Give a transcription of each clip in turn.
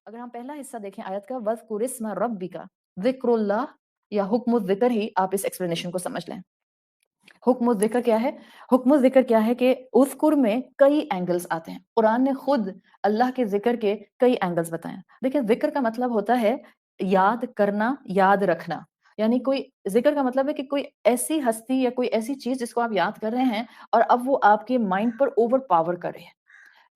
اگر ہم پہلا حصہ دیکھیں آیت کا وَذْكُرِ اسْمَ رَبِّكَ، ذکر اللہ یا حکم الذکر ہی آپ اس ایکسپلینیشن کو سمجھ لیں. حکم الذکر کیا ہے؟ حکم الذکر کیا ہے کہ اذکر میں کئی اینگلز آتے ہیں. قرآن نے خود اللہ کے ذکر کے کئی اینگلز بتائے ہیں. دیکھیں ذکر کا مطلب ہوتا ہے یاد کرنا، یاد رکھنا. یعنی کوئی ذکر کا مطلب ہے کہ کوئی ایسی ہستی یا کوئی ایسی چیز جس کو آپ یاد کر رہے ہیں اور اب وہ آپ کے مائنڈ پر اوور پاور کر رہے ہیں.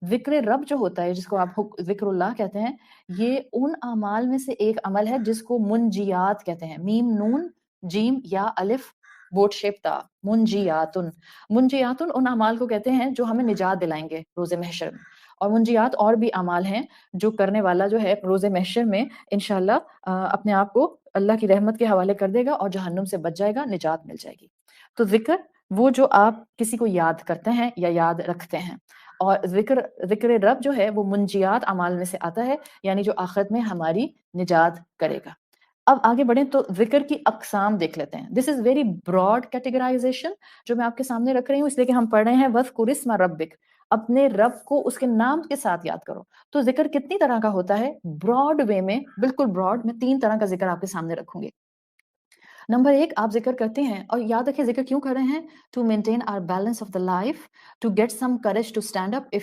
ذکر رب جو ہوتا ہے جس کو آپ ذکر اللہ کہتے ہیں، یہ ان اعمال میں سے ایک عمل ہے جس کو منجیات کہتے ہیں. میم نون جیم یا الف بوٹ شیپ تا، منجیاتن. منجیاتن ان اعمال کو کہتے ہیں جو ہمیں نجات دلائیں گے روز محشر میں. اور منجیات اور بھی اعمال ہیں جو کرنے والا جو ہے روز محشر میں انشاءاللہ اپنے آپ کو اللہ کی رحمت کے حوالے کر دے گا اور جہنم سے بچ جائے گا، نجات مل جائے گی. تو ذکر وہ جو آپ کسی کو یاد کرتے ہیں یا یاد رکھتے ہیں، اور ذکر رب جو ہے وہ منجیات اعمال میں سے آتا ہے، یعنی جو آخرت میں ہماری نجات کرے گا. اب آگے بڑھیں تو ذکر کی اقسام دیکھ لیتے ہیں. دس از ویری براڈ کیٹیگرائزیشن جو میں آپ کے سامنے رکھ رہی ہوں، اس لیے کہ ہم پڑھ رہے ہیں وَذْكُرِ اسْمَ رَبِّكَ، اپنے رب کو اس کے نام کے ساتھ یاد کرو. تو ذکر کتنی طرح کا ہوتا ہے؟ براڈ وے میں، بالکل براڈ میں 3 طرح کا ذکر آپ کے سامنے رکھوں گی. نمبر 1 آپ ذکر کرتے ہیں، اور یاد رکھیں ذکر کیوں کر رہے ہیں؟ To maintain our balance of the life, to get some courage to stand up.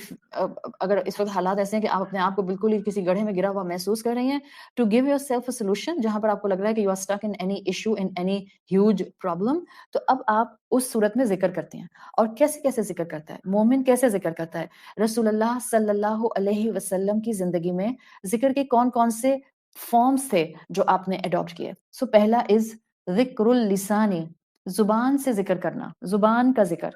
اگر اس وقت حالات ایسے ہیں کہ آپ اپنے آپ کو بالکل ہی کسی گڑھے میں گرا ہوا محسوس کر رہی ہیں، to give yourself a solution جہاں پر آپ کو لگ رہا ہے کہ you are stuck in any issue, in any huge problem. تو اب آپ اس صورت میں ذکر کرتے ہیں. اور کیسے کیسے ذکر کرتا ہے مومن؟ کیسے ذکر کرتا ہے؟ رسول اللہ صلی اللہ علیہ وسلم کی زندگی میں ذکر کے کون کون سے فارمز تھے جو آپ نے اڈاپٹ کیے؟ سو پہلا از ذکر اللسانی، زبان سے ذکر کرنا، زبان کا ذکر.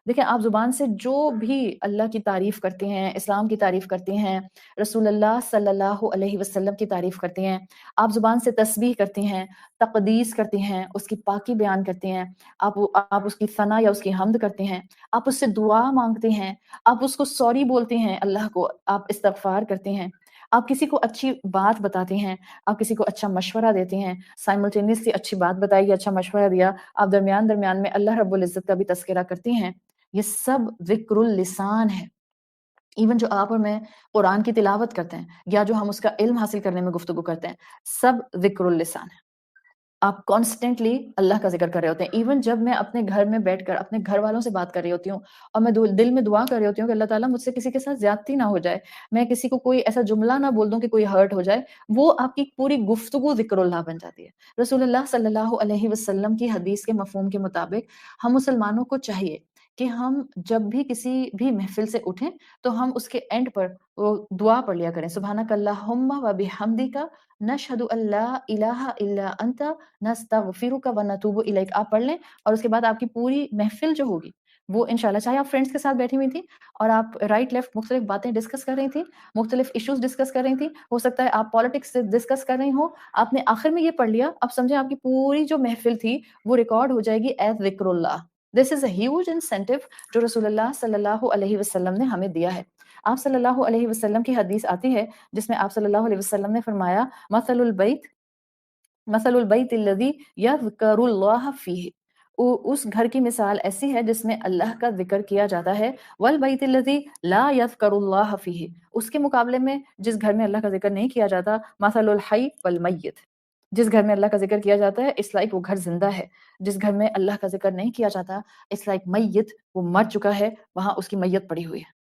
دیکھیں آپ زبان سے جو بھی اللہ کی تعریف کرتے ہیں، اسلام کی تعریف کرتے ہیں، رسول اللہ صلی اللہ علیہ وسلم کی تعریف کرتے ہیں، آپ زبان سے تسبیح کرتے ہیں، تقدیس کرتے ہیں، اس کی پاکی بیان کرتے ہیں، آپ اس کی ثنا یا اس کی حمد کرتے ہیں، آپ اس سے دعا مانگتے ہیں، آپ اس کو سوری بولتے ہیں، اللہ کو آپ استغفار کرتے ہیں، آپ کسی کو اچھی بات بتاتے ہیں، آپ کسی کو اچھا مشورہ دیتے ہیں، سائملٹینیسلی اچھی بات بتائی یا اچھا مشورہ دیا، آپ درمیان درمیان میں اللہ رب العزت کا بھی تذکرہ کرتے ہیں. یہ سب ذکر اللسان ہے. ایون جو آپ اور میں قرآن کی تلاوت کرتے ہیں یا جو ہم اس کا علم حاصل کرنے میں گفتگو کرتے ہیں، سب ذکر اللسان ہے. آپ کانسٹنٹلی اللہ کا ذکر کر رہے ہوتے ہیں. ایون جب میں اپنے گھر میں بیٹھ کر اپنے گھر والوں سے بات کر رہی ہوتی ہوں اور میں دل میں دعا کر رہی ہوتی ہوں کہ اللہ تعالیٰ مجھ سے کسی کے ساتھ زیادتی نہ ہو جائے، میں کسی کو کوئی ایسا جملہ نہ بول دوں کہ کوئی ہرٹ ہو جائے، وہ آپ کی پوری گفتگو ذکر اللہ بن جاتی ہے. رسول اللہ صلی اللہ علیہ وسلم کی حدیث کے مفہوم کے مطابق ہم مسلمانوں کو چاہیے کہ ہم جب بھی کسی بھی محفل سے اٹھیں تو ہم اس کے اینڈ پر وہ دعا پڑھ لیا کریں، سبحانک اللہم و بحمدک نشہد ان لا الہ الا انت نستغفرک و نتوب الیک. آپ پڑھ لیں اور اس کے بعد آپ کی پوری محفل جو ہوگی وہ انشاءاللہ، چاہے آپ فرینڈس کے ساتھ بیٹھی ہوئی تھیں اور آپ رائٹ لیفٹ مختلف باتیں ڈسکس کر رہی تھیں، مختلف ایشوز ڈسکس کر رہی تھیں، ہو سکتا ہے آپ پالیٹکس سے ڈسکس کر رہی ہوں، آپ نے آخر میں یہ پڑھ لیا، اب سمجھیں آپ کی پوری جو محفل تھی وہ ریکارڈ ہو جائے گی ایز ذکر اللہ. دس از اے ہیوج انسینٹیو جو رسول اللہ صلی اللہ علیہ وسلم نے ہمیں دیا ہے. آپ صلی اللہ علیہ وسلم کی حدیث آتی ہے جس میں آپ صلی اللہ علیہ وسلم نے فرمایا مثل البیت الذی یذکر اللہ فیہ، اس گھر کی مثال ایسی ہے جس میں اللہ کا ذکر کیا جاتا ہے، والبیت الذی لا یذکر اللہ فیہ، اس کے مقابلے میں جس گھر میں اللہ کا ذکر نہیں کیا جاتا، مثل الحی والمیت، جس گھر میں اللہ کا ذکر کیا جاتا ہے اس لائک وہ گھر زندہ ہے، جس گھر میں اللہ کا ذکر نہیں کیا جاتا اس لائک میت، وہ مر چکا ہے، وہاں اس کی میت پڑی ہوئی ہے.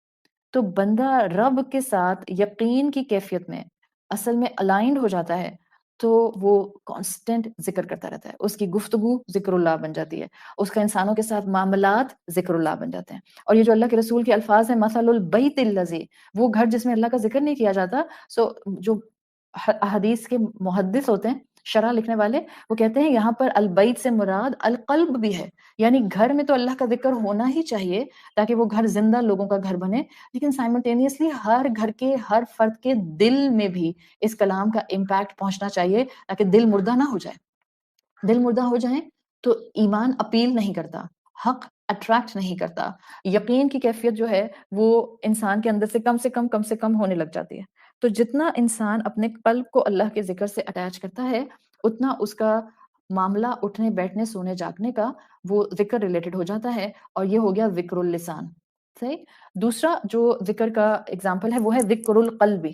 تو بندہ رب کے ساتھ یقین کی کیفیت میں اصل میں الائنڈ ہو جاتا ہے تو وہ کانسٹنٹ ذکر کرتا رہتا ہے، اس کی گفتگو ذکر اللہ بن جاتی ہے، اس کا انسانوں کے ساتھ معاملات ذکر اللہ بن جاتے ہیں. اور یہ جو اللہ کے رسول کے الفاظ ہیں مثل البیت الذی، وہ گھر جس میں اللہ کا ذکر نہیں کیا جاتا، سو جو حدیث کے محدث ہوتے ہیں، شرح لکھنے والے، وہ کہتے ہیں یہاں پر البیت سے مراد القلب بھی ہے، یعنی گھر میں تو اللہ کا ذکر ہونا ہی چاہیے تاکہ وہ گھر زندہ لوگوں کا گھر بنے، لیکن سائملٹینیسلی ہر گھر کے ہر فرد کے دل میں بھی اس کلام کا امپیکٹ پہنچنا چاہیے تاکہ دل مردہ نہ ہو جائے. دل مردہ ہو جائیں تو ایمان اپیل نہیں کرتا، حق اٹریکٹ نہیں کرتا، یقین کی کیفیت جو ہے وہ انسان کے اندر سے کم ہونے لگ جاتی ہے. تو جتنا انسان اپنے قلب کو اللہ کے ذکر سے اٹیچ کرتا ہے اتنا اس کا معاملہ اٹھنے بیٹھنے سونے جاگنے کا وہ ذکر ریلیٹڈ ہو جاتا ہے، اور یہ ہو گیا ذکر اللسان. صحیح. دوسرا جو ذکر کا اگزامپل ہے وہ ہے ذکر القلبی.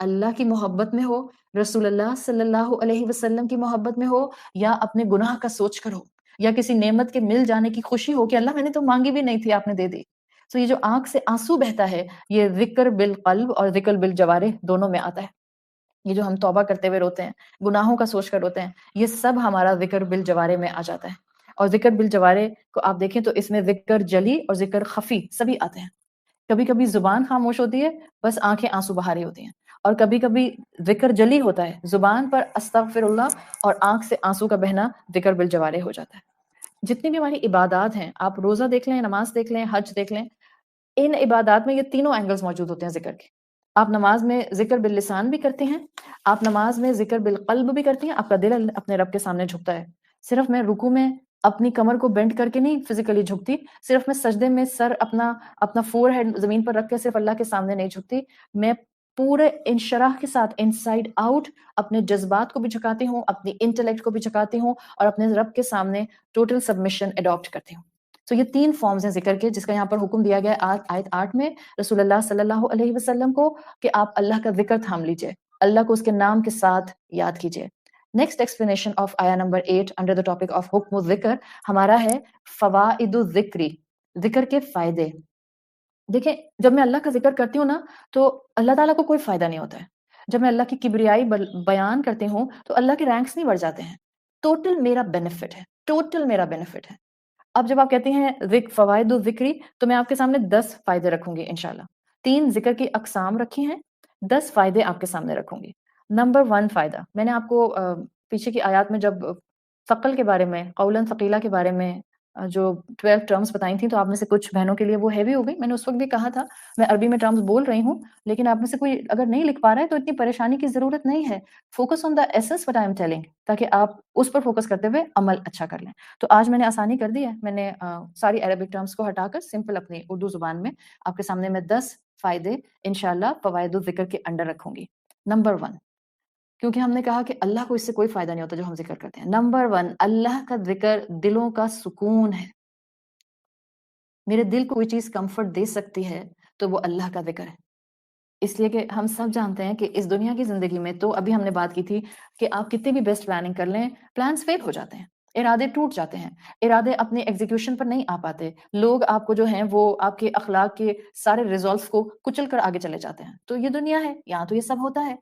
اللہ کی محبت میں ہو، رسول اللہ صلی اللہ علیہ وسلم کی محبت میں ہو، یا اپنے گناہ کا سوچ کر ہو، یا کسی نعمت کے مل جانے کی خوشی ہو کہ اللہ میں نے تو مانگی بھی نہیں تھی، آپ نے دے دی. تو یہ جو آنکھ سے آنسو بہتا ہے، یہ ذکر بالقلب اور ذکر بالجوارح دونوں میں آتا ہے. یہ جو ہم توبہ کرتے ہوئے روتے ہیں، گناہوں کا سوچ کر روتے ہیں، یہ سب ہمارا ذکر بالجوارح میں آ جاتا ہے. اور ذکر بالجوارح کو آپ دیکھیں تو اس میں ذکر جلی اور ذکر خفی سبھی آتے ہیں. کبھی کبھی زبان خاموش ہوتی ہے، بس آنکھیں آنسو بہا رہی ہوتی ہیں، اور کبھی کبھی ذکر جلی ہوتا ہے، زبان پر استغفر اللہ اور آنکھ سے آنسو کا بہنا ذکر بالجوارح ہو جاتا ہے. جتنی بھی ہماری عبادات ہیں، آپ روزہ دیکھ لیں، نماز دیکھ لیں، حج دیکھ لیں، ان عبادات میں یہ تینوں اینگلز موجود ہوتے ہیں ذکر کے. آپ نماز میں ذکر باللسان بھی کرتے ہیں، آپ نماز میں ذکر بالقلب بھی کرتی ہیں، آپ کا دل اپنے رب کے سامنے جھکتا ہے. صرف میں رکوع میں اپنی کمر کو بینڈ کر کے نہیں فزیکلی جھکتی، صرف میں سجدے میں سر اپنا فور ہیڈ زمین پر رکھ کے صرف اللہ کے سامنے نہیں جھکتی، میں پورے انشراح کے ساتھ انسائڈ آؤٹ اپنے جذبات کو بھی جھکاتی ہوں، اپنی انٹلیکٹ کو بھی جھکاتی ہوں، اور اپنے رب کے سامنے ٹوٹل سبمیشن اڈاپٹ کرتی ہوں. تو یہ تین فارمز ہیں ذکر کے، جس کا یہاں پر حکم دیا گیا ہے آیت 8 میں رسول اللہ صلی اللہ علیہ وسلم کو کہ آپ اللہ کا ذکر تھام لیجئے، اللہ کو اس کے نام کے ساتھ یاد کیجئے. نیکسٹ ایکسپلینیشن آف آیا number 8 under the topic of حکم الذکر ہمارا ہے فوائد الذکری، ذکر کے فائدے. دیکھیں، جب میں اللہ کا ذکر کرتی ہوں نا تو اللہ تعالیٰ کو کوئی فائدہ نہیں ہوتا ہے. جب میں اللہ کی کبریائی بیان کرتی ہوں تو اللہ کے رینکس نہیں بڑھ جاتے ہیں. ٹوٹل میرا بینیفٹ ہے، ٹوٹل میرا بینیفٹ ہے. اب جب آپ کہتی ہیں فوائد الذکری تو میں آپ کے سامنے 10 فائدے رکھوں گی انشاءاللہ. 3 ذکر کی اقسام رکھی ہیں، 10 فائدے آپ کے سامنے رکھوں گی. نمبر 1 فائدہ، میں نے آپ کو پیچھے کی آیات میں جب ثقل کے بارے میں، قولاً ثقیلہ کے بارے میں جو 12 ٹرمز بتائی تھیں تو آپ میں سے کچھ بہنوں کے لیے وہ ہیوی ہو گئی. میں نے اس وقت بھی کہا تھا میں عربی میں ٹرمز بول رہی ہوں، لیکن آپ میں سے کوئی اگر نہیں لکھ پا رہا ہے تو اتنی پریشانی کی ضرورت نہیں ہے. Focus on the essence what I am telling, تاکہ آپ اس پر فوکس کرتے ہوئے عمل اچھا کر لیں. تو آج میں نے آسانی کر دی ہے، میں نے ساری عربک ٹرمز کو ہٹا کر سمپل اپنی اردو زبان میں آپ کے سامنے میں 10 فائدے انشاءاللہ فوائد الذکر کے انڈر رکھوں گی. نمبر 1، کیونکہ ہم نے کہا کہ اللہ کو اس سے کوئی فائدہ نہیں ہوتا جو ہم ذکر کرتے ہیں. نمبر 1، اللہ کا ذکر دلوں کا سکون ہے. میرے دل کو کوئی چیز کمفرٹ دے سکتی ہے تو وہ اللہ کا ذکر ہے. اس لیے کہ ہم سب جانتے ہیں کہ اس دنیا کی زندگی میں تو ابھی ہم نے بات کی تھی کہ آپ کتنی بھی بیسٹ پلاننگ کر لیں، پلانس فیل ہو جاتے ہیں، ارادے ٹوٹ جاتے ہیں، ارادے اپنے ایگزیکیوشن پر نہیں آ پاتے، لوگ آپ کو جو ہیں وہ آپ کے اخلاق کے سارے ریزولوز کو کچل کر آگے چلے جاتے ہیں. تو یہ دنیا ہے، یہاں تو یہ سب ہوتا ہے.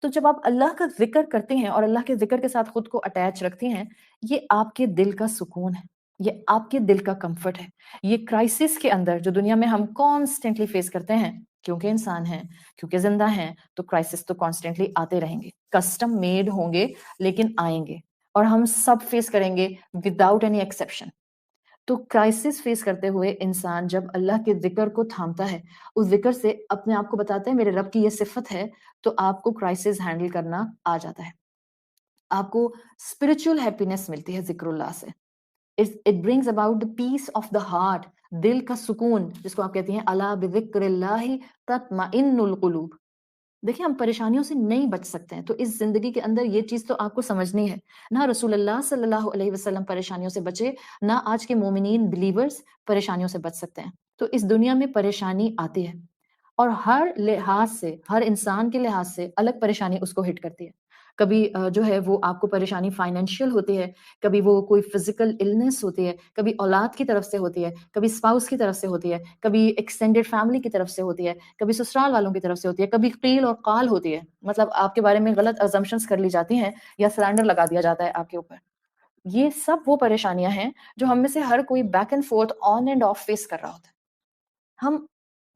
تو جب آپ اللہ کا ذکر کرتے ہیں اور اللہ کے ذکر کے ساتھ خود کو اٹیچ رکھتی ہیں، یہ آپ کے دل کا سکون ہے، یہ آپ کے دل کا کمفرٹ ہے. یہ کرائسس کے اندر جو دنیا میں ہم کانسٹنٹلی فیس کرتے ہیں، کیونکہ انسان ہیں، کیونکہ زندہ ہیں، تو کرائسس تو کانسٹنٹلی آتے رہیں گے، کسٹم میڈ ہوں گے لیکن آئیں گے، اور ہم سب فیس کریں گے وداؤٹ اینی ایکسیپشن. تو کرائسس فیس کرتے ہوئے انسان جب اللہ کے ذکر کو تھامتا ہے، اس ذکر سے اپنے آپ کو بتاتا ہے میرے رب کی یہ صفت ہے، تو آپ کو کرائسس ہینڈل کرنا آ جاتا ہے. آپ کو اسپرچل ہیپینس ملتی ہے ذکر اللہ سے. It brings about the peace of the heart، دل کا سکون، جس کو آپ کہتے ہیں الا بذکر اللہ تطمئن القلوب. دیکھیں، ہم پریشانیوں سے نہیں بچ سکتے ہیں، تو اس زندگی کے اندر یہ چیز تو آپ کو سمجھنی ہے. نہ رسول اللہ صلی اللہ علیہ وسلم پریشانیوں سے بچے، نہ آج کے مومنین بلیورز پریشانیوں سے بچ سکتے ہیں. تو اس دنیا میں پریشانی آتی ہے، اور ہر لحاظ سے، ہر انسان کے لحاظ سے الگ پریشانی اس کو ہٹ کرتی ہے. کبھی جو ہے وہ آپ کو پریشانی فائنینشیل ہوتی ہے، کبھی وہ کوئی فزیکل النس ہوتی ہے، کبھی اولاد کی طرف سے ہوتی ہے، کبھی اسپاؤس کی طرف سے ہوتی ہے، کبھی ایکسٹینڈیڈ فیملی کی طرف سے ہوتی ہے، کبھی سسرال والوں کی طرف سے ہوتی ہے، کبھی قیل اور قال ہوتی ہے، مطلب آپ کے بارے میں غلط ازمپشنز کر لی جاتی ہیں یا سلینڈر لگا دیا جاتا ہے آپ کے اوپر. یہ سب وہ پریشانیاں ہیں جو ہم میں سے ہر کوئی back and forth on and off face کر رہا ہوتا ہے. ہم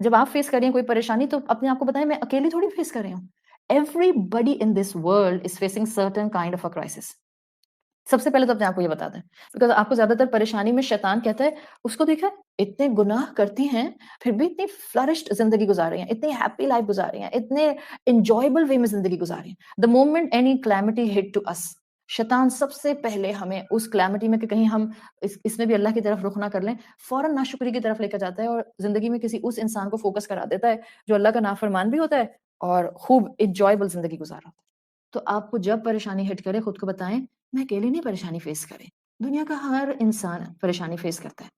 جب آپ فیس کر رہی ہیں کوئی پریشانی تو اپنے آپ کو بتائیں میں اکیلی تھوڑی فیس کر رہی ہوں. Everybody in this world is facing certain kind of a crisis. سب سے پہلے تو اپنے آپ کو یہ بتا دیں، بیکاز آپ کو زیادہ تر پریشانی میں شیطان کہتا ہے اس کو دیکھا اتنے گناہ کرتی ہیں پھر بھی اتنی فلرشڈ زندگی گزار رہی ہیں، اتنی ہیپی لائف گزار رہی ہیں، اتنے انجوائبل وے میں زندگی گزار رہی ہیں. The moment any calamity hit to us, شیطان سب سے پہلے ہمیں اس کلیمٹی میں کہ کہیں ہم اس میں بھی اللہ کی طرف رخ نہ کر لیں، فوراً ناشکری کی طرف لے کر جاتا ہے اور زندگی میں کسی اس انسان کو فوکس کرا دیتا ہے جو اللہ کا نافرمان بھی ہوتا ہے اور خوب انجوائبل زندگی گزار رہا ہوتا ہے. تو آپ کو جب پریشانی ہٹ کرے خود کو بتائیں میں اکیلی نہیں پریشانی فیس کرے، دنیا کا ہر انسان پریشانی فیس کرتا ہے.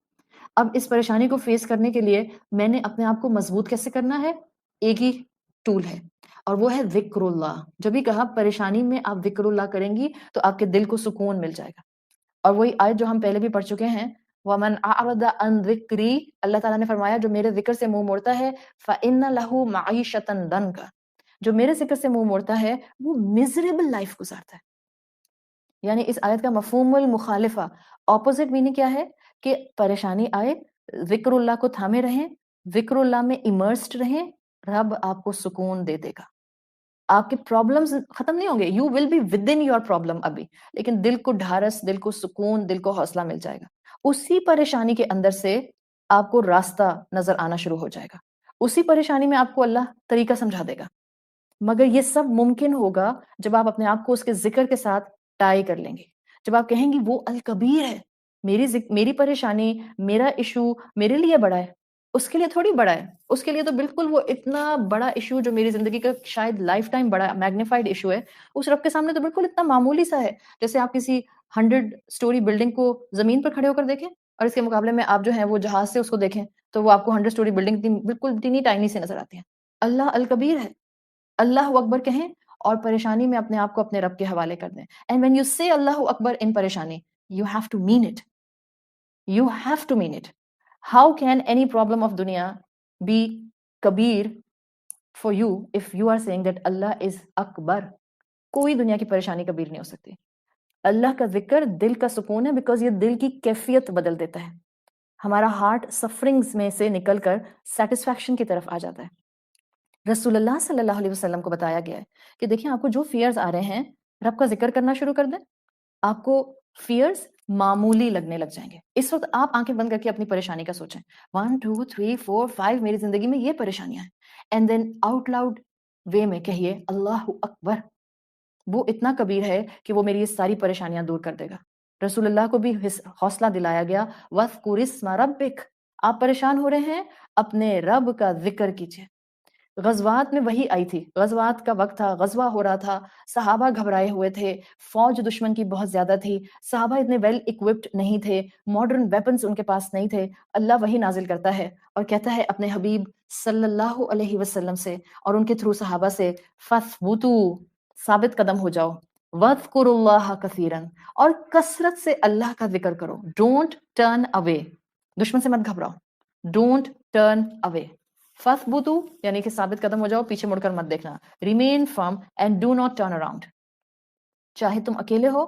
اب اس پریشانی کو فیس کرنے کے لیے میں نے اپنے آپ کو مضبوط کیسے کرنا ہے؟ ایک ہی ٹول ہے اور وہ ہے ذکر اللہ. جب بھی کہا پریشانی میں آپ ذکر اللہ کریں گی تو آپ کے دل کو سکون مل جائے گا. اور وہی آیت جو ہم پہلے بھی پڑھ چکے ہیں وَمَنْ أَعْرَضَ عَنْ ذِكْرِي، اللہ تعالیٰ نے فرمایا جو میرے ذکر سے منہ موڑتا ہے فَإِنَّ لَهُ مَعِيشَةً ضَنْكَ، جو میرے ذکر سے منہ موڑتا ہے وہ میزریبل لائف گزارتا ہے. یعنی اس آیت کا مفہوم المخالفہ، اپوزٹ میننگ کیا ہے کہ پریشانی آئے ذکر اللہ کو تھامے رہیں، ذکر اللہ میں امرسڈ رہیں، رب آپ کو سکون دے دے گا. آپ کے پرابلمز ختم نہیں ہوں گے، you will be within your problem ابھی، لیکن دل کو ڈھارس، دل کو سکون، دل کو حوصلہ مل جائے گا. اسی پریشانی کے اندر سے آپ کو راستہ نظر آنا شروع ہو جائے گا، اسی پریشانی میں آپ کو اللہ طریقہ سمجھا دے گا. مگر یہ سب ممکن ہوگا جب آپ اپنے آپ کو اس کے ذکر کے ساتھ ٹائی کر لیں گے. جب آپ کہیں گی وہ الکبیر ہے، میری پریشانی، میرا ایشو میرے لیے بڑا ہے، اس کے لیے تھوڑی بڑا ہے. اس کے لیے تو بالکل وہ اتنا بڑا ایشو جو میری زندگی کا شاید لائف ٹائم بڑا میگنیفائڈ ایشو ہے، اس رب کے سامنے تو بالکل اتنا معمولی سا ہے. جیسے آپ کسی 100 اسٹوری بلڈنگ کو زمین پر کھڑے ہو کر دیکھیں اور اس کے مقابلے میں آپ جو ہے وہ جہاز سے اس کو دیکھیں تو وہ آپ کو 100 اسٹوری بلڈنگ بالکل ٹینی ٹائنی سے نظر آتی ہے. اللہ الکبیر ہے، اللہ اکبر کہیں اور پریشانی میں اپنے آپ کو اپنے رب کے حوالے کر دیں. اینڈ وین یو سے اللہ اکبر ان پریشانی، you have to mean it. You have to mean it. How can any problem of dunya be kabir for you if you are saying that Allah is akbar? کوئی دنیا کی پریشانی کبیر نہیں ہو سکتی. اللہ کا ذکر دل کا سکون ہے بیکاز یہ دل کی کیفیت بدل دیتا ہے. ہمارا ہارٹ سفرنگز میں سے نکل کر سیٹسفیکشن کی طرف آ جاتا ہے. رسول اللہ صلی اللہ علیہ وسلم کو بتایا گیا ہے کہ دیکھیں آپ کو جو فیئرز آ رہے ہیں رب کا ذکر کرنا شروع کر دیں، آپ کو فیئرز معمولی لگنے لگ جائیں گے. اس وقت آپ آنکھیں بند کر کے اپنی پریشانی کا سوچیں 1 2 3 4 5 میری زندگی میں یہ پریشانیاں ہیں، اینڈ دین آؤٹ لاؤڈ وے میں کہیے اللہ اکبر. وہ اتنا کبیر ہے کہ وہ میری یہ ساری پریشانیاں دور کر دے گا. رسول اللہ کو بھی حوصلہ دلایا گیا وَاذْكُرِ اسْمَ رَبِّكَ، آپ پریشان ہو رہے ہیں اپنے رب کا ذکر کیجیے. غزوات میں وہی آئی تھی، غزوات کا وقت تھا، غزوہ ہو رہا تھا، صحابہ گھبرائے ہوئے تھے، فوج دشمن کی بہت زیادہ تھی، صحابہ اتنے ویل اکوپڈ نہیں تھے، ماڈرن ویپنز ان کے پاس نہیں تھے. اللہ وہی نازل کرتا ہے اور کہتا ہے اپنے حبیب صلی اللہ علیہ وسلم سے اور ان کے تھرو صحابہ سے فَثْبُتُوا، ثابت قدم ہو جاؤ، وَاذْكُرُوا اللَّهَ كَثِيرًا، اور کثرت سے اللہ کا ذکر کرو. ڈونٹ ٹرن اوے، دشمن سے مت گھبراؤ، ڈونٹ ٹرن اوے. فَثْبُتُوا یعنی کہ ثابت قدم ہو جاؤ، پیچھے مڑ کر مت دیکھنا. Remain firm and do not turn around. چاہے تم اکیلے ہو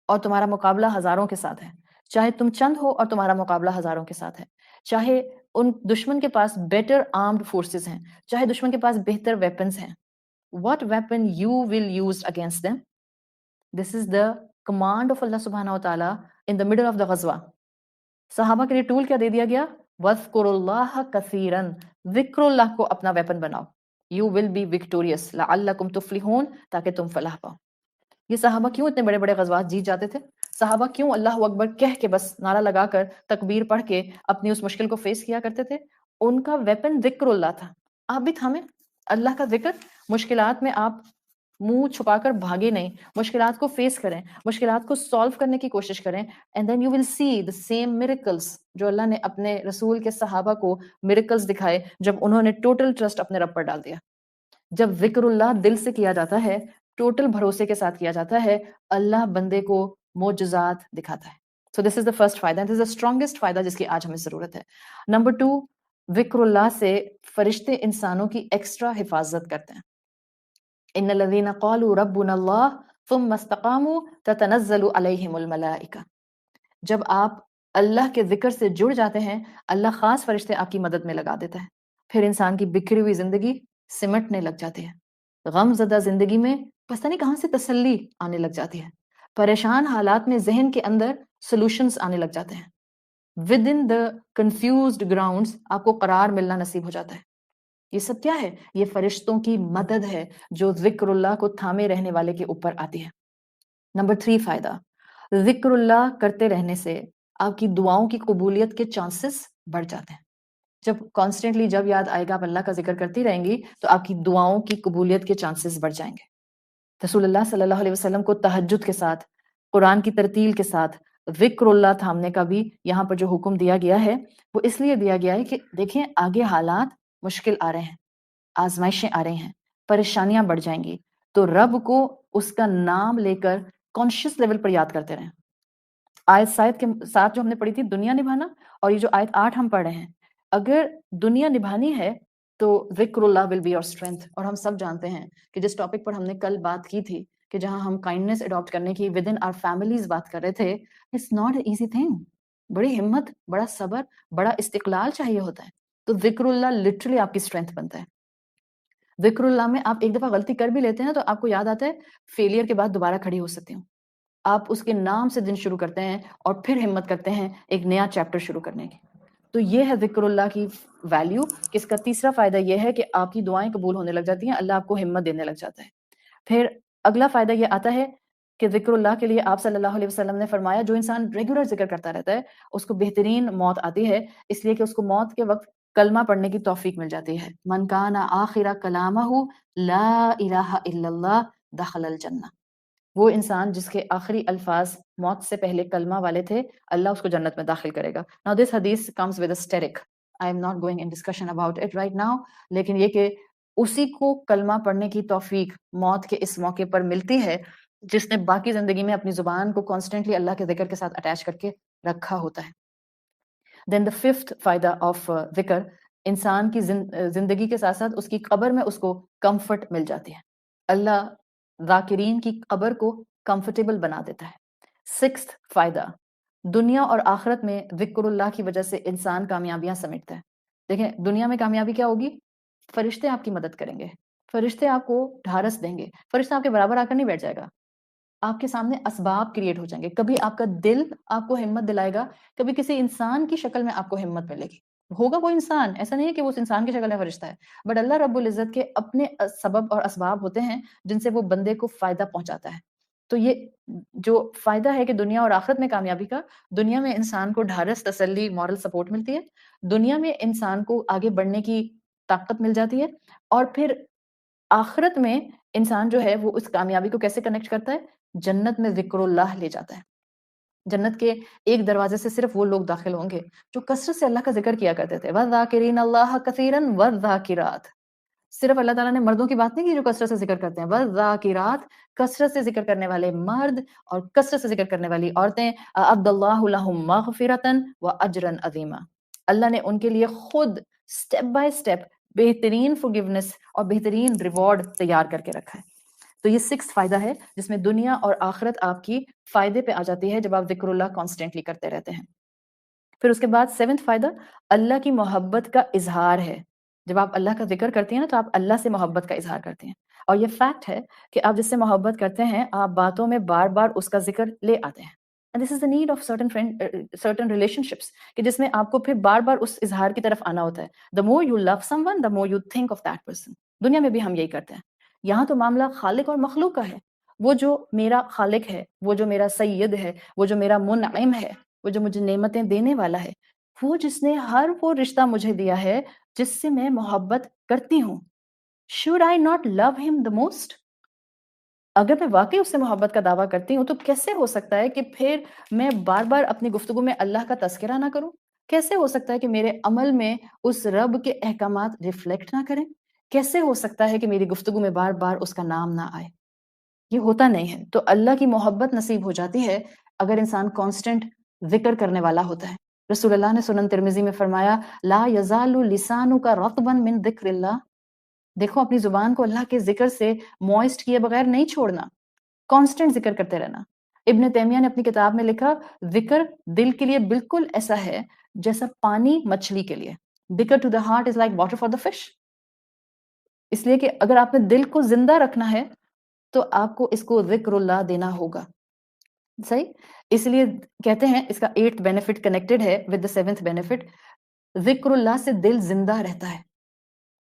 اور تمہارا مقابلہ ہزاروں کے ساتھ ہے، چاہے تم چند ہو اور تمہارا مقابلہ ہزاروں کے ساتھ ہے، چاہے ان دشمن کے پاس بیٹر آرمڈ فورسز ہیں، چاہے دشمن کے پاس بہتر ویپنز ہیں. What weapon you will use against them? This is the command of Allah subhanahu wa ta'ala in the middle of the ghazwa. صحابہ کے لیے ٹول کیا دے دیا گیا؟ وَاذْكُرُوا اللَّهَ كَثِيرًا، ذکر اللہ کو اپنا ویپن بناؤ. You will be victorious لَعَلَّكُمْ تُفْلِحُونَ، تاکہ تم فلاح پاؤ. یہ صحابہ کیوں اتنے بڑے بڑے غزوات جیت جاتے تھے؟ صحابہ کیوں اللہ اکبر کہہ کے بس نعرہ لگا کر تکبیر پڑھ کے اپنی اس مشکل کو فیس کیا کرتے تھے؟ ان کا ویپن ذکر اللہ تھا. آپ بھی تھامیں اللہ کا ذکر. مشکلات میں آپ منہ چھپا کر بھاگے نہیں، مشکلات کو فیس کریں، مشکلات کو سالو کرنے کی کوشش کریں. And then you will see the same miracles جو اللہ نے اپنے رسول کے صحابہ کو miracles دکھائے جب انہوں نے ٹوٹل ٹرسٹ اپنے رب پر ڈال دیا. جب ذکر اللہ دل سے کیا جاتا ہے، ٹوٹل بھروسے کے ساتھ کیا جاتا ہے، اللہ بندے کو معجزات دکھاتا ہے. سو دس از دا فرسٹ فائدہ، دس از دا اسٹرانگسٹ فائدہ جس کی آج ہمیں ضرورت ہے. نمبر 2، ذکر اللہ سے فرشتے انسانوں کی ایکسٹرا حفاظت کرتے ہیں. ان الذین قالوا ربنا اللہ ثم استقاموا تتنزل علیہم الملائکہ. جب آپ اللہ کے ذکر سے جڑ جاتے ہیں، اللہ خاص فرشتے آپ کی مدد میں لگا دیتا ہے. پھر انسان کی بکھری ہوئی زندگی سمٹنے لگ جاتی ہے. غم زدہ زندگی میں پتہ نہیں کہاں سے تسلی آنے لگ جاتی ہے. پریشان حالات میں ذہن کے اندر سولوشنز آنے لگ جاتے ہیں. With in the confused grounds آپ کو قرار ملنا نصیب ہو جاتا ہے. یہ سب کیا ہے؟ یہ فرشتوں کی مدد ہے جو ذکر اللہ کو تھامے رہنے والے کے اوپر آتی ہے. نمبر 3 فائدہ، ذکر اللہ کرتے رہنے سے آپ کی دعاؤں کی قبولیت کے چانسز بڑھ جاتے ہیں. جب کانسٹنٹلی جب یاد آئے گا آپ اللہ کا ذکر کرتی رہیں گی تو آپ کی دعاؤں کی قبولیت کے چانسز بڑھ جائیں گے. رسول اللہ صلی اللہ علیہ وسلم کو تہجد کے ساتھ، قرآن کی ترتیل کے ساتھ ذکر اللہ تھامنے کا بھی یہاں پر جو حکم دیا گیا ہے وہ اس لیے دیا گیا ہے کہ دیکھیں آگے حالات مشکل آ رہے ہیں، آزمائشیں آ رہی ہیں, پریشانیاں بڑھ جائیں گی, تو رب کو اس کا نام لے کر کانشیس لیول پر یاد کرتے رہیں. آیت 7 کے ساتھ جو ہم نے پڑھی تھی دنیا نبھانا, اور یہ جو آیت 8 ہم پڑھ رہے ہیں, اگر دنیا نبھانی ہے تو ذکر اللہ ول بی یور اسٹرینتھ. اور ہم سب جانتے ہیں کہ جس ٹاپک پر ہم نے کل بات کی تھی, کہ جہاں ہم کائنڈنس اڈاپٹ کرنے کی ود ان آر فیملیز بات کر رہے تھے, it's not a easy thing. بڑی ہمت, بڑا صبر, بڑا استقلال چاہیے ہوتا ہے. تو ذکر اللہ لٹرلی آپ کی اسٹرینتھ بنتا ہے. ذکر اللہ میں آپ ایک دفعہ غلطی کر بھی لیتے ہیں تو آپ کو یاد آتا ہے فیلئر کے بعد دوبارہ کھڑی ہو سکتی ہوں. آپ اس کے نام سے دن شروع کرتے ہیں اور پھر ہمت کرتے ہیں ایک نیا چیپٹر شروع کرنے کی. تو یہ ہے ذکر اللہ کی ویلیو. اس کا تیسرا فائدہ یہ ہے کہ آپ کی دعائیں قبول ہونے لگ جاتی ہیں, اللہ آپ کو ہمت دینے لگ جاتا ہے. پھر اگلا فائدہ یہ آتا ہے کہ ذکر اللہ کے لیے آپ صلی اللہ علیہ وسلم نے فرمایا جو انسان ریگولر ذکر کرتا رہتا ہے اس کو بہترین موت آتی ہے, اس لیے کہ اس کو موت کے وقت کلمہ پڑھنے کی توفیق مل جاتی ہے. من کان آخر کلامہ لا الہ الا اللہ دخل الجنہ. وہ انسان جس کے آخری الفاظ موت سے پہلے کلمہ والے تھے, اللہ اس کو جنت میں داخل کرے گا. Now this hadith comes with a asterisk. I am not going in discussion about it right now. لیکن یہ کہ اسی کو کلمہ پڑھنے کی توفیق موت کے اس موقع پر ملتی ہے جس نے باقی زندگی میں اپنی زبان کو کانسٹنٹلی اللہ کے ذکر کے ساتھ اٹیچ کر کے رکھا ہوتا ہے. دین دا ففتھ فائدہ آف ذکر, انسان کی زندگی کے ساتھ ساتھ اس کی قبر میں اس کو کمفرٹ مل جاتی ہے. اللہ ذاکرین کی قبر کو کمفرٹیبل بنا دیتا ہے. سکستھ فائدہ, دنیا اور آخرت میں ذکر اللہ کی وجہ سے انسان کامیابیاں سمیٹتا ہے. دیکھیں دنیا میں کامیابی کیا ہوگی, فرشتے آپ کی مدد کریں گے, فرشتے آپ کو ڈھارس دیں گے, فرشتہ آپ کے برابر آ کر نہیں بیٹھ جائے گا, آپ کے سامنے اسباب کریٹ ہو جائیں گے. کبھی آپ کا دل آپ کو ہمت دلائے گا, کبھی کسی انسان کی شکل میں آپ کو ہمت ملے گی. ہوگا کوئی انسان, ایسا نہیں ہے کہ وہ اس انسان کی شکل میں فرشتہ ہے, بٹ اللہ رب العزت کے اپنے سبب اور اسباب ہوتے ہیں جن سے وہ بندے کو فائدہ پہنچاتا ہے. تو یہ جو فائدہ ہے کہ دنیا اور آخرت میں کامیابی کا, دنیا میں انسان کو ڈھارس, تسلی, مورل سپورٹ ملتی ہے, دنیا میں انسان کو آگے بڑھنے کی طاقت مل جاتی ہے, اور پھر آخرت میں انسان جو ہے وہ اس کامیابی کو کیسے کنیکٹ کرتا ہے, جنت میں ذکر اللہ لے جاتا ہے. جنت کے ایک دروازے سے صرف وہ لوگ داخل ہوں گے جو کثرت سے اللہ کا ذکر کیا کرتے تھے. وَالذَّاكِرِينَ اللَّهَ كَثِيرًا وَالذَّاكِرَاتِ. صرف اللہ تعالیٰ نے مردوں کی بات نہیں کی جو کثرت سے ذکر کرتے ہیں, وَالذَّاكِرَاتِ, کثرت سے ذکر کرنے والے مرد اور کثرت سے ذکر کرنے والی عورتیں. أَعَدَّ اللَّهُ لَهُم مَغْفِرَةً وَأَجْرًا عَظِيمًا. اللہ نے ان کے لیے خود سٹیپ بائی سٹیپ بہترین forgiveness اور بہترین ریوارڈ تیار کر کے رکھا ہے. تو یہ 6 فائدہ ہے جس میں دنیا اور آخرت آپ کی فائدے پہ آ جاتی ہے جب آپ ذکر اللہ کانسٹنٹلی کرتے رہتے ہیں. پھر اس کے بعد 7واں فائدہ اللہ کی محبت کا اظہار ہے. جب آپ اللہ کا ذکر کرتے ہیں نا تو آپ اللہ سے محبت کا اظہار کرتے ہیں, اور یہ فیکٹ ہے کہ آپ جس سے محبت کرتے ہیں آپ باتوں میں بار بار اس کا ذکر لے آتے ہیں. And this is the need of certain relationships, کہ جس میں آپ کو پھر بار بار اس اظہار کی طرف آنا ہوتا ہے. The more you love someone, the more you think of that person. دنیا میں بھی ہم یہی کرتے ہیں. یہاں تو معاملہ خالق اور مخلوق کا ہے. وہ جو میرا خالق ہے, وہ جو میرا سید ہے, وہ جو میرا منعم ہے, وہ جو مجھے نعمتیں دینے والا ہے, وہ جس نے ہر وہ رشتہ مجھے دیا ہے جس سے میں محبت کرتی ہوں. Should I not love him the most? اگر میں واقعی اس سے محبت کا دعویٰ کرتی ہوں تو کیسے ہو سکتا ہے کہ پھر میں بار بار اپنی گفتگو میں اللہ کا تذکرہ نہ کروں؟ کیسے ہو سکتا ہے کہ میرے عمل میں اس رب کے احکامات ریفلیکٹ نہ کریں؟ کیسے ہو سکتا ہے کہ میری گفتگو میں بار بار اس کا نام نہ آئے؟ یہ ہوتا نہیں ہے. تو اللہ کی محبت نصیب ہو جاتی ہے اگر انسان کانسٹنٹ ذکر کرنے والا ہوتا ہے. رسول اللہ نے سنن ترمذی میں فرمایا لا یزال لسانک رطبا من ذکر اللہ. دیکھو اپنی زبان کو اللہ کے ذکر سے موئسٹ کیے بغیر نہیں چھوڑنا, کانسٹنٹ ذکر کرتے رہنا. ابن تیمیہ نے اپنی کتاب میں لکھا ذکر دل کے لیے بالکل ایسا ہے جیسا پانی مچھلی کے لیے. ذکر to the heart is like water for the fish. اس لیے کہ اگر آپ نے دل کو زندہ رکھنا ہے تو آپ کو اس کو ذکر اللہ دینا ہوگا. صحیح, اس لیے کہتے ہیں اس کا 8th بینیفٹ کنیکٹڈ ہے ود دا 7th بینیفٹ. ذکر اللہ سے دل زندہ رہتا ہے.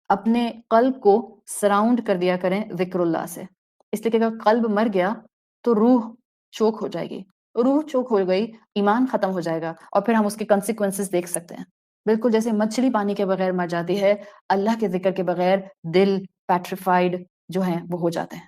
اپنے قلب کو سراؤنڈ کر دیا کریں ذکر اللہ سے, اس لیے کہ اگر قلب مر گیا تو روح چوک ہو جائے گی. روح چوک ہو گئی, ایمان ختم ہو جائے گا, اور پھر ہم اس کے کنسیکوینسز دیکھ سکتے ہیں. بالکل جیسے مچھلی پانی کے بغیر مر جاتی ہے, اللہ کے ذکر کے بغیر دل پیٹریفائڈ جو ہیں وہ ہو جاتے ہیں.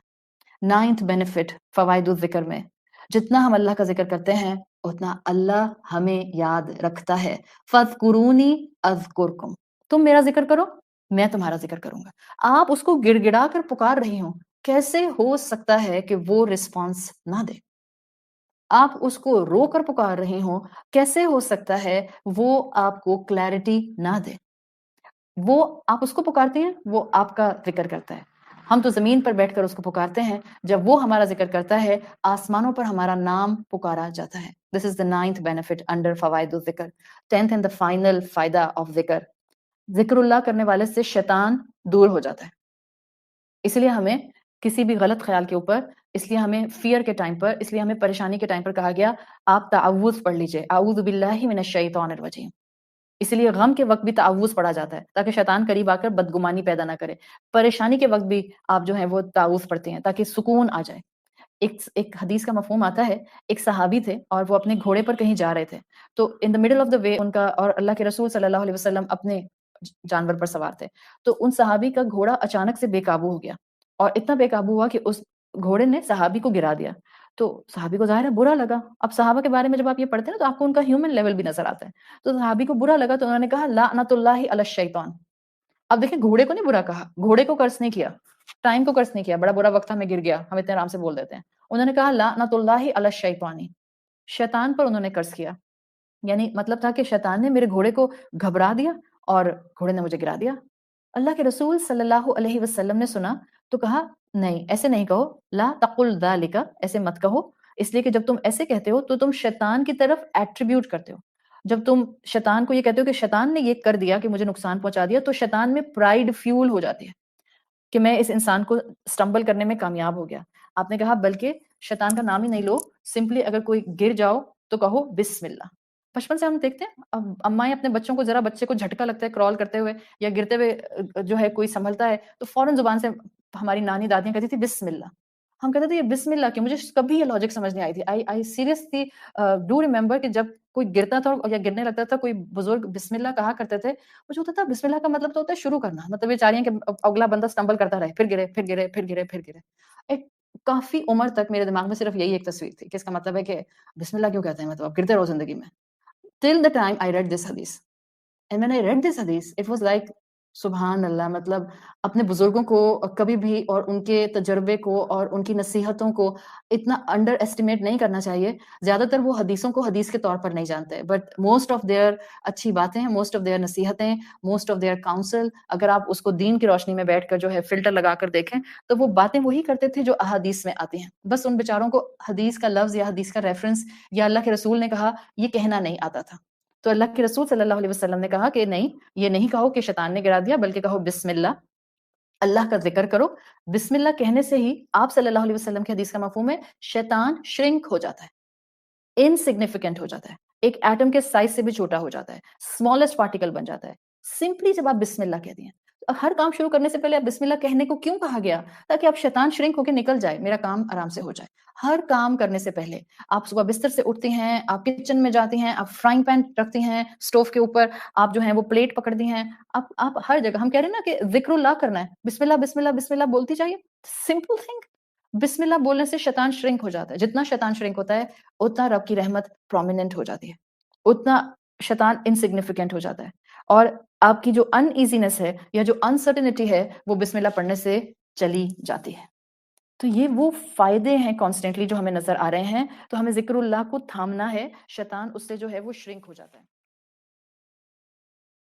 9th بینیفٹ فوائد الذکر میں, جتنا ہم اللہ کا ذکر کرتے ہیں اتنا اللہ ہمیں یاد رکھتا ہے. فَاذْكُرُونِي أَذْكُرْكُمْ. تم میرا ذکر کرو میں تمہارا ذکر کروں گا۔ آپ اس کو گڑ گڑا کر پکار رہی ہوں، کیسے ہو سکتا ہے کہ وہ رسپانس نہ دے؟ آپ اس کو رو کر پکار رہے ہوں، کیسے ہو سکتا ہے وہ آپ کو کلیرٹی نہ دے؟ وہ آپ اس کو پکارتے ہیں، وہ آپ کا ذکر کرتا ہے۔ ہم تو زمین پر بیٹھ کر اس کو پکارتے ہیں، جب وہ ہمارا ذکر کرتا ہے آسمانوں پر ہمارا نام پکارا جاتا ہے۔ This is the ninth benefit under فوائد الذکر. 10th and the final فائدہ of ذکر، ذکر اللہ کرنے والے سے شیطان دور ہو جاتا ہے۔ اس لیے ہمیں کسی بھی غلط خیال کے اوپر، اس لیے ہمیں فیئر کے ٹائم پر، اس لیے ہمیں پریشانی کے ٹائم پر کہا گیا آپ تعوذ پڑھ لیجئے، اعوذ باللہ من الشیطان الرجیم۔ اس لیے غم کے وقت بھی تعوذ پڑھا جاتا ہے تاکہ شیطان قریب آ کر بدگمانی پیدا نہ کرے۔ پریشانی کے وقت بھی آپ جو ہیں وہ تعوذ پڑھتے ہیں تاکہ سکون آ جائے۔ ایک حدیث کا مفہوم آتا ہے، ایک صحابی تھے اور وہ اپنے گھوڑے پر کہیں جا رہے تھے، تو ان دا مڈل آف دا وے ان کا اور اللہ کے رسول صلی اللہ علیہ وسلم اپنے جانور پر سوار تھے، تو ان صحابی کا گھوڑا اچانک سے بے قابو ہو گیا اور اتنا بے قابو ہوا کہ اس گھوڑے نے صحابی کو گرا دیا۔ تو صحابی کو ظاہر ہے برا لگا۔ اب صحابہ کے بارے میں جب آپ یہ پڑھتے ہیں تو آپ کو ان کا ہیومن لیول بھی نظر آتا ہے، تو صحابی کو برا لگا تو انہوں نے کہا لعنت اللہ علی الشیطان۔ اب دیکھیں گھوڑے کو نہیں برا کہا، گھوڑے کو قرض نہیں کیا، ٹائم کو قرض نہیں کیا، بڑا برا وقت ہمیں گر گیا، ہم اتنے آرام سے بول دیتے ہیں۔ انہوں نے کہا لعنت اللہ علی الشیطان، شیطان پر انہوں نے قرض کیا، یعنی مطلب تھا کہ شیطان نے میرے گھوڑے کو گھبرا دیا اور گھوڑے نے مجھے گرا دیا۔ اللہ کے رسول صلی اللہ علیہ وسلم نے سنا تو کہا نہیں، ایسے نہیں کہو، لا تقل ذالک، ایسے مت کہو، اس لیے کہ جب تم ایسے کہتے ہو تو تم شیطان کی طرف ایٹریبیوٹ کرتے ہو۔ جب تم شیطان کو یہ کہتے ہو کہ شیطان نے یہ کر دیا کہ مجھے نقصان پہنچا دیا، تو شیطان میں پرائیڈ فیول ہو جاتی ہے کہ میں اس انسان کو سٹمبل کرنے میں کامیاب ہو گیا۔ آپ نے کہا بلکہ شیطان کا نام ہی نہیں لو، سمپلی اگر کوئی گر جاؤ تو کہو بسم اللہ۔ بچپن سے ہم دیکھتے ہیں اب امائیں اپنے بچوں کو، ذرا بچے کو جھٹکا لگتا ہے کرال کرتے ہوئے یا گرتے ہوئے جو ہے کوئی سنبھلتا ہے تو فوراً زبان سے ہماری نانی دادیاں کہتی تھی بسم اللہ۔ ہم کہتے تھے یہ بسم اللہ کی، مجھے کبھی یہ لاجک سمجھ نہیں آئی تھی۔ آئی سیریسلی ڈو ریمبر کہ جب کوئی گرتا تھا یا گرنے لگتا تھا، کوئی بزرگ بسم اللہ کہا کرتے تھے، مجھے ہوتا تھا بسم اللہ کا مطلب تو ہوتا ہے شروع کرنا، مطلب یہ چاہ رہی ہیں کہ اگلا بندہ سٹمبل کرتا رہے، پھر گرے پھر گرے پھر گرے پھر گرے۔ ایک کافی عمر تک میرے دماغ میں صرف یہی ایک تصویر تھی کہ اس کا مطلب ہے کہ بسم اللہ کیوں کہتے ہیں، مطلب گرتے رہو زندگی میں۔ Till the time I read this hadith. And when I read this hadith, it was like سبحان اللہ، مطلب اپنے بزرگوں کو کبھی بھی اور ان کے تجربے کو اور ان کی نصیحتوں کو اتنا انڈر ایسٹیمیٹ نہیں کرنا چاہیے۔ زیادہ تر وہ حدیثوں کو حدیث کے طور پر نہیں جانتے، بٹ موسٹ آف دیئر اچھی باتیں، موسٹ آف دیئر نصیحتیں، موسٹ آف دیئر کاؤنسل، اگر آپ اس کو دین کی روشنی میں بیٹھ کر جو ہے فلٹر لگا کر دیکھیں تو وہ باتیں وہی کرتے تھے جو احادیث میں آتی ہیں، بس ان بیچاروں کو حدیث کا لفظ یا حدیث کا ریفرنس یا اللہ کے رسول نے کہا یہ کہنا نہیں آتا تھا۔ تو اللہ کے رسول صلی اللہ علیہ وسلم نے کہا کہ نہیں، یہ نہیں کہو کہ شیطان نے گرا دیا، بلکہ کہو بسم اللہ، اللہ کا ذکر کرو۔ بسم اللہ کہنے سے ہی آپ صلی اللہ علیہ وسلم کی حدیث کا مفہوم ہے شیطان شرنک ہو جاتا ہے، انسگنیفیکنٹ ہو جاتا ہے، ایک ایٹم کے سائز سے بھی چھوٹا ہو جاتا ہے، اسمالسٹ پارٹیکل بن جاتا ہے، سمپلی جب آپ بسم اللہ کہہ دیں۔ ہر کام شروع کرنے سے پہلے آپ بسم اللہ کہنے کو کیوں کہا گیا؟ تاکہ آپ شیطان شرنک ہو کے نکل جائے، میرا کام آرام سے ہو جائے۔ ہر کام کرنے سے پہلے آپ صبح بستر سے اٹھتی ہیں، آپ کچن میں جاتی ہیں، آپ فرائنگ پین رکھتی ہیں اسٹوو کے اوپر، آپ جو ہیں وہ پلیٹ پکڑتی ہیں، آپ ہر جگہ، ہم کہہ رہے ہیں نا کہ ذکر اللہ کرنا ہے، بسم اللہ بسم اللہ بسم اللہ بولتی جائیے، سمپل تھنگ۔ بسم اللہ بولنے سے شیطان شرنک ہو جاتا ہے، جتنا شیطان شرنک ہوتا ہے اتنا رب کی رحمت پرومیننٹ ہو جاتی ہے، اتنا شیطان انسگنیفیکنٹ ہو جاتا ہے، اور آپ کی جو ان ایزینس ہے یا جو انسرٹنٹی ہے وہ بسم اللہ پڑھنے سے چلی جاتی ہے۔ تو یہ وہ فائدے ہیں کانسٹنٹلی جو ہمیں نظر آ رہے ہیں، تو ہمیں ذکر اللہ کو تھامنا ہے، شیطان اس سے جو ہے وہ شرنک ہو جاتا ہے۔